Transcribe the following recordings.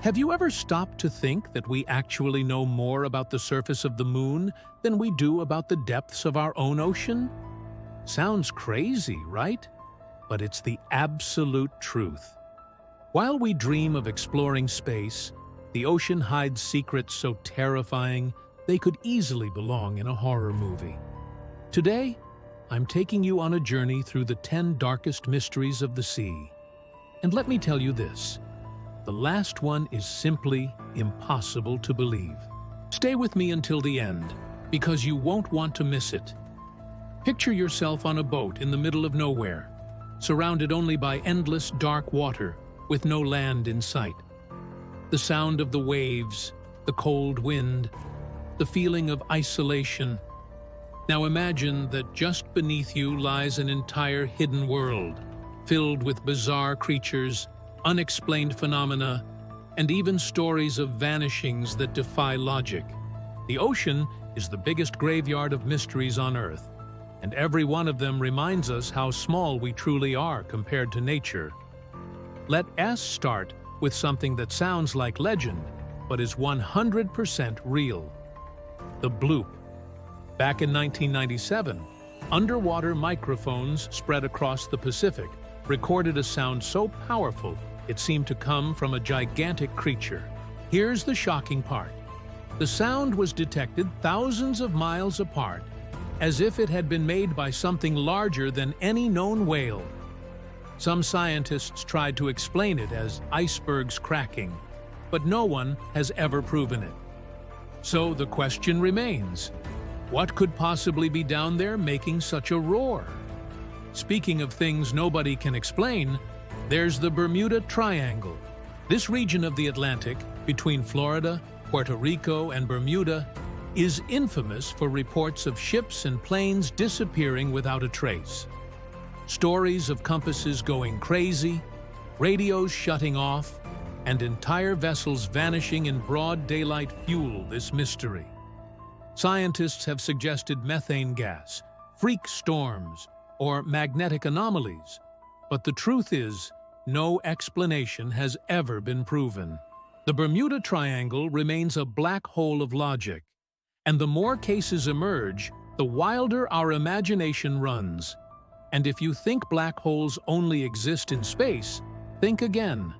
Have you ever stopped to think that we actually know more about the surface of the moon than we do about the depths of our own ocean? Sounds crazy, right? But it's the absolute truth. While we dream of exploring space, the ocean hides secrets so terrifying they could easily belong in a horror movie. Today, I'm taking you on a journey through the 10 darkest mysteries of the sea. And let me tell you this. The last one is simply impossible to believe. Stay with me until the end, because you won't want to miss it. Picture yourself on a boat in the middle of nowhere, surrounded only by endless dark water with no land in sight. The sound of the waves, the cold wind, the feeling of isolation. Now imagine that just beneath you lies an entire hidden world, filled with bizarre creatures, unexplained phenomena, and even stories of vanishings that defy logic. The ocean is the biggest graveyard of mysteries on Earth, and every one of them reminds us how small we truly are compared to nature. Let us start with something that sounds like legend, but is 100% real. The bloop. Back in 1997, underwater microphones spread across the Pacific recorded a sound so powerful it seemed to come from a gigantic creature. Here's the shocking part. The sound was detected thousands of miles apart, as if it had been made by something larger than any known whale. Some scientists tried to explain it as icebergs cracking, but no one has ever proven it. So the question remains, what could possibly be down there making such a roar? Speaking of things nobody can explain, there's the Bermuda Triangle. This region of the Atlantic, between Florida, Puerto Rico, and Bermuda, is infamous for reports of ships and planes disappearing without a trace. Stories of compasses going crazy, radios shutting off, and entire vessels vanishing in broad daylight fuel this mystery. Scientists have suggested methane gas, freak storms, or magnetic anomalies, but the truth is, no explanation has ever been proven. The Bermuda Triangle remains a black hole of logic, and the more cases emerge, the wilder our imagination runs. And if you think black holes only exist in space, think again.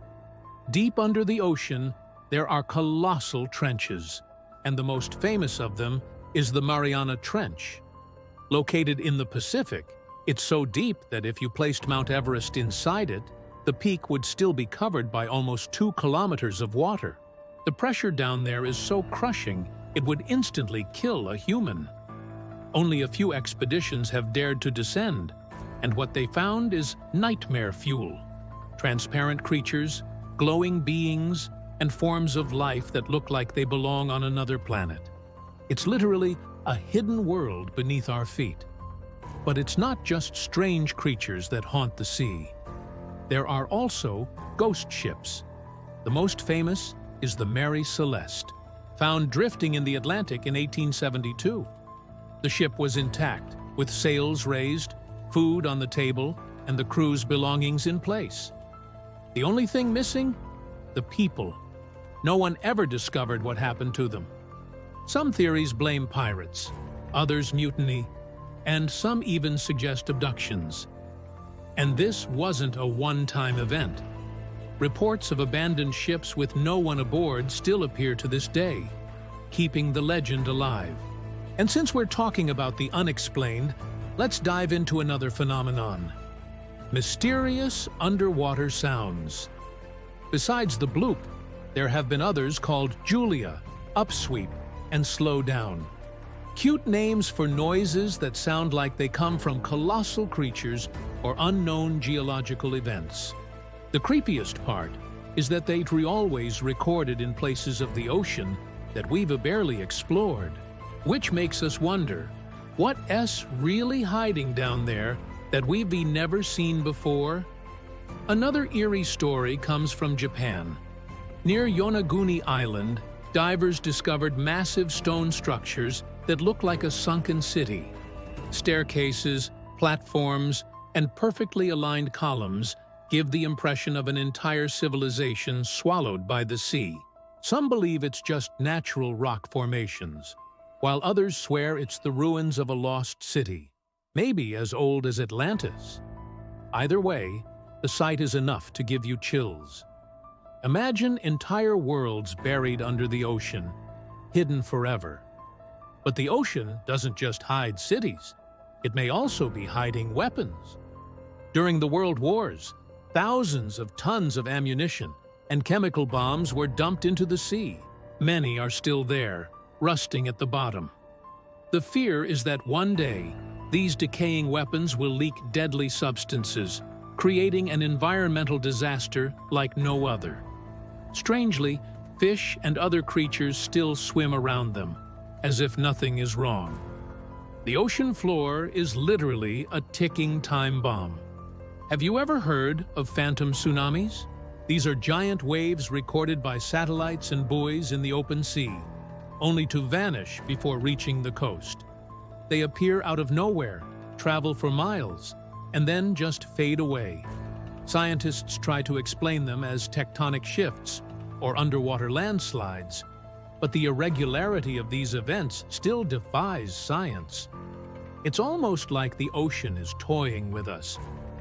Deep under the ocean, there are colossal trenches, and the most famous of them is the Mariana Trench. Located in the Pacific, it's so deep that if you placed Mount Everest inside it, the peak would still be covered by almost 2 kilometers of water. The pressure down there is so crushing, it would instantly kill a human. Only a few expeditions have dared to descend, and what they found is nightmare fuel. Transparent creatures, glowing beings, and forms of life that look like they belong on another planet. It's literally a hidden world beneath our feet. But it's not just strange creatures that haunt the sea. There are also ghost ships. The most famous is the Mary Celeste, found drifting in the Atlantic in 1872. The ship was intact, with sails raised, food on the table, and the crew's belongings in place. The only thing missing? The people. No one ever discovered what happened to them. Some theories blame pirates, others mutiny, and some even suggest abductions. And this wasn't a one-time event. Reports of abandoned ships with no one aboard still appear to this day, keeping the legend alive. And since we're talking about the unexplained, let's dive into another phenomenon: mysterious underwater sounds. Besides the bloop, there have been others called Julia, upsweep, and slow down. Cute names for noises that sound like they come from colossal creatures or unknown geological events. The creepiest part is that they're always recorded in places of the ocean that we've barely explored, which makes us wonder, what's really hiding down there that we've never seen before? Another eerie story comes from Japan. Near Yonaguni Island, divers discovered massive stone structures that look like a sunken city. Staircases, platforms, and perfectly aligned columns give the impression of an entire civilization swallowed by the sea. Some believe it's just natural rock formations, while others swear it's the ruins of a lost city, maybe as old as Atlantis. Either way, the sight is enough to give you chills. Imagine entire worlds buried under the ocean, hidden forever. But the ocean doesn't just hide cities. It may also be hiding weapons. During the World Wars, thousands of tons of ammunition and chemical bombs were dumped into the sea. Many are still there, rusting at the bottom. The fear is that one day, these decaying weapons will leak deadly substances, creating an environmental disaster like no other. Strangely, fish and other creatures still swim around them, as if nothing is wrong. The ocean floor is literally a ticking time bomb. Have you ever heard of phantom tsunamis? These are giant waves recorded by satellites and buoys in the open sea, only to vanish before reaching the coast. They appear out of nowhere, travel for miles, and then just fade away. Scientists try to explain them as tectonic shifts or underwater landslides, but the irregularity of these events still defies science. It's almost like the ocean is toying with us,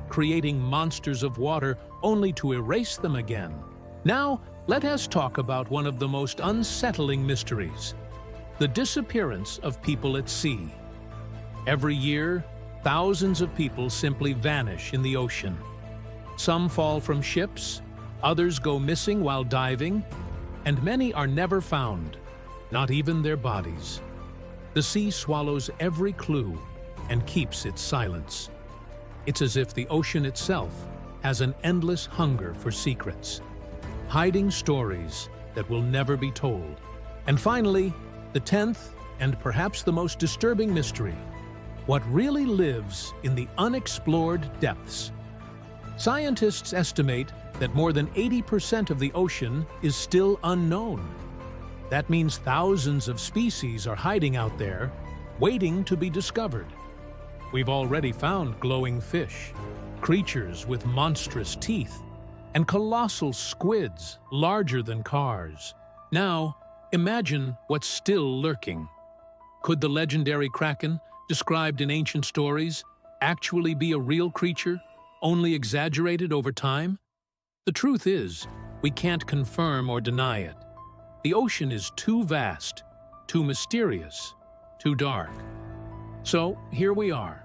creating monsters of water only to erase them again. Now, let us talk about one of the most unsettling mysteries: the disappearance of people at sea. Every year, thousands of people simply vanish in the ocean. Some fall from ships, others go missing while diving, and many are never found, not even their bodies. The sea swallows every clue and keeps its silence. It's as if the ocean itself has an endless hunger for secrets, hiding stories that will never be told. And finally, the 10th and perhaps the most disturbing mystery: what really lives in the unexplored depths? Scientists estimate that more than 80% of the ocean is still unknown. That means thousands of species are hiding out there, waiting to be discovered. We've already found glowing fish, creatures with monstrous teeth, and colossal squids larger than cars. Now, imagine what's still lurking. Could the legendary kraken, described in ancient stories, actually be a real creature, only exaggerated over time? The truth is, we can't confirm or deny it. The ocean is too vast, too mysterious, too dark. So here we are,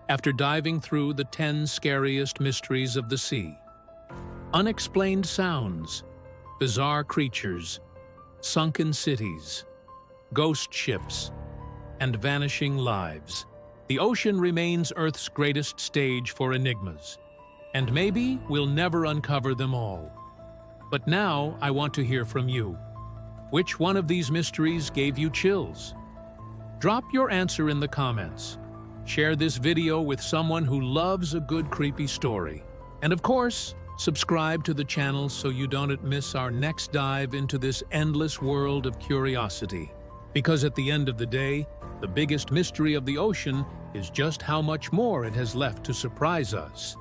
after diving through the 10 scariest mysteries of the sea. Unexplained sounds, bizarre creatures, sunken cities, ghost ships, and vanishing lives. The ocean remains Earth's greatest stage for enigmas, and maybe we'll never uncover them all. But now I want to hear from you. Which one of these mysteries gave you chills? Drop your answer in the comments. Share this video with someone who loves a good creepy story. And of course, subscribe to the channel so you don't miss our next dive into this endless world of curiosity. Because at the end of the day, the biggest mystery of the ocean is just how much more it has left to surprise us.